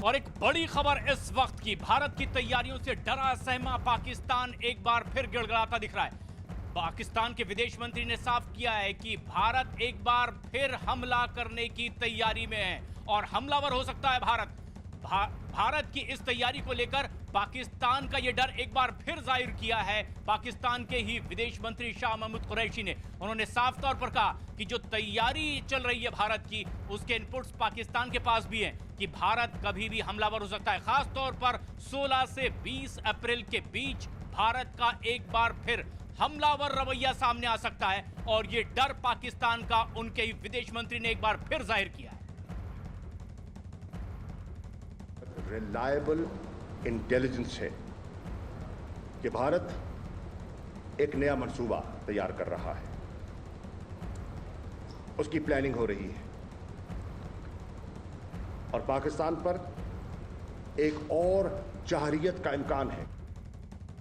और एक बड़ी खबर इस वक्त की, भारत की तैयारियों से डरा सहमा पाकिस्तान एक बार फिर गिड़गिड़ाता दिख रहा है। पाकिस्तान के विदेश मंत्री ने साफ किया है कि भारत एक बार फिर हमला करने की तैयारी में है और हमलावर हो सकता है भारत। भारत की इस तैयारी को लेकर पाकिस्तान का यह डर एक बार फिर जाहिर किया है पाकिस्तान के ही विदेश मंत्री शाह महमूद कुरैशी ने। उन्होंने साफ तौर पर कहा कि जो तैयारी चल रही है भारत की, उसके इनपुट्स पाकिस्तान के पास भी हैं कि भारत कभी भी हमलावर हो सकता है। खास तौर पर 16 से 20 अप्रैल के बीच भारत का एक बार फिर हमलावर रवैया सामने आ सकता है और यह डर पाकिस्तान का उनके ही विदेश मंत्री ने एक बार फिर जाहिर किया है। रिलायबल इंटेलिजेंस है कि भारत एक नया मंसूबा तैयार कर रहा है, उसकी प्लानिंग हो रही है और पाकिस्तान पर एक और जहरियत का इम्कान है।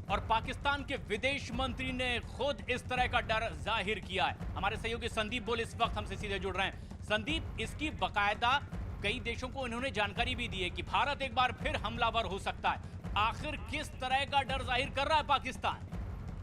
और पाकिस्तान के विदेश मंत्री ने खुद इस तरह का डर जाहिर किया है। हमारे सहयोगी संदीप बोल इस वक्त हमसे सीधे जुड़ रहे हैं। संदीप, इसकी बकायदा कई देशों को इन्होंने जानकारी भी दी है कि भारत एक बार फिर हमलावर हो सकता है। आखिर किस तरह का डर जाहिर कर रहा है पाकिस्तान?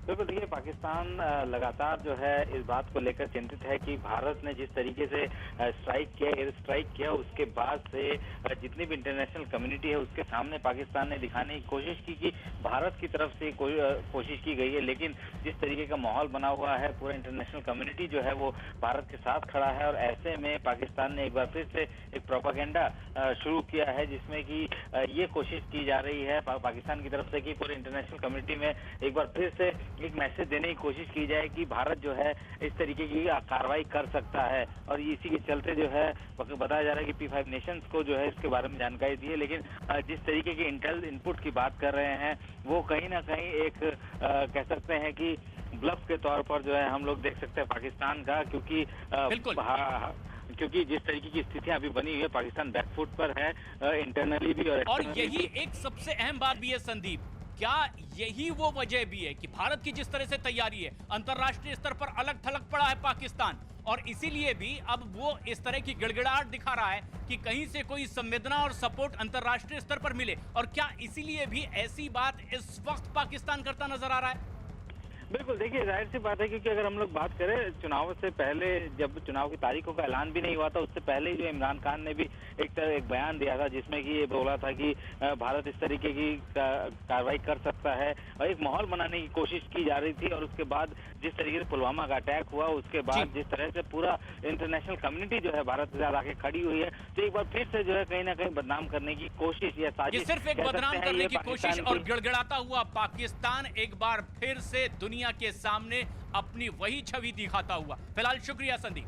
बिल्कुल, देखिए पाकिस्तान लगातार जो है इस बात को लेकर चिंतित है कि भारत ने जिस तरीके से स्ट्राइक किया, एयर स्ट्राइक किया, उसके बाद से जितनी भी इंटरनेशनल कम्युनिटी है उसके सामने पाकिस्तान ने दिखाने की कोशिश की कि भारत की तरफ से कोशिश की गई है, लेकिन जिस तरीके का माहौल बना हुआ है पूरा इंटरनेशनल कम्युनिटी जो है वो भारत के साथ खड़ा है और ऐसे में पाकिस्तान ने एक बार फिर से एक प्रोपागेंडा शुरू किया है जिसमें कि ये कोशिश की जा रही है पाकिस्तान की तरफ से कि पूरे इंटरनेशनल कम्युनिटी में एक बार फिर से एक मैसेज देने की कोशिश की जाए कि भारत जो है इस तरीके की कार्रवाई कर सकता है। और इसी के चलते जो है बताया जा रहा है कि P5 नेशंस को जो है इसके बारे में जानकारी दी है, लेकिन जिस तरीके के इंटेल इनपुट की बात कर रहे हैं वो कहीं ना कहीं एक कह सकते हैं कि ब्लफ के तौर पर जो है हम लोग देख सकते हैं पाकिस्तान का, क्योंकि जिस तरीके की स्थितियां अभी बनी हुई है पाकिस्तान बैकफुट पर है इंटरनली भी और यही एक सबसे अहम बात भी है संदीप, क्या यही वो वजह भी है कि भारत की जिस तरह से तैयारी है अंतरराष्ट्रीय स्तर पर अलग थलग पड़ा है पाकिस्तान और इसीलिए भी अब वो इस तरह की गिड़गिड़ाहट दिखा रहा है कि कहीं से कोई संवेदना और सपोर्ट अंतरराष्ट्रीय स्तर पर मिले? और क्या इसीलिए भी ऐसी बात इस वक्त पाकिस्तान करता नजर आ रहा है? बिल्कुल, देखिए जाहिर सी बात है क्योंकि अगर हम लोग बात करें चुनाव से पहले, जब चुनाव की तारीखों का ऐलान भी नहीं हुआ था उससे पहले ही जो इमरान खान ने भी एक बयान दिया था जिसमें कि ये बोला था कि भारत इस तरीके की कार्रवाई कर सकता है और एक माहौल बनाने की कोशिश की जा रही थी। और उसके बाद जिस तरीके से पुलवामा का अटैक हुआ उसके बाद जिस तरह से पूरा इंटरनेशनल कम्युनिटी जो है भारत के साथ आके खड़ी हुई है, तो एक बार फिर से जो है कहीं ना कहीं बदनाम करने की कोशिश या साजिश, सिर्फ एक बदनाम करने की कोशिश और गिड़गिड़ाता हुआ पाकिस्तान एक बार फिर से दुनिया के सामने अपनी वही छवि दिखाता हुआ। फिलहाल शुक्रिया संदीप।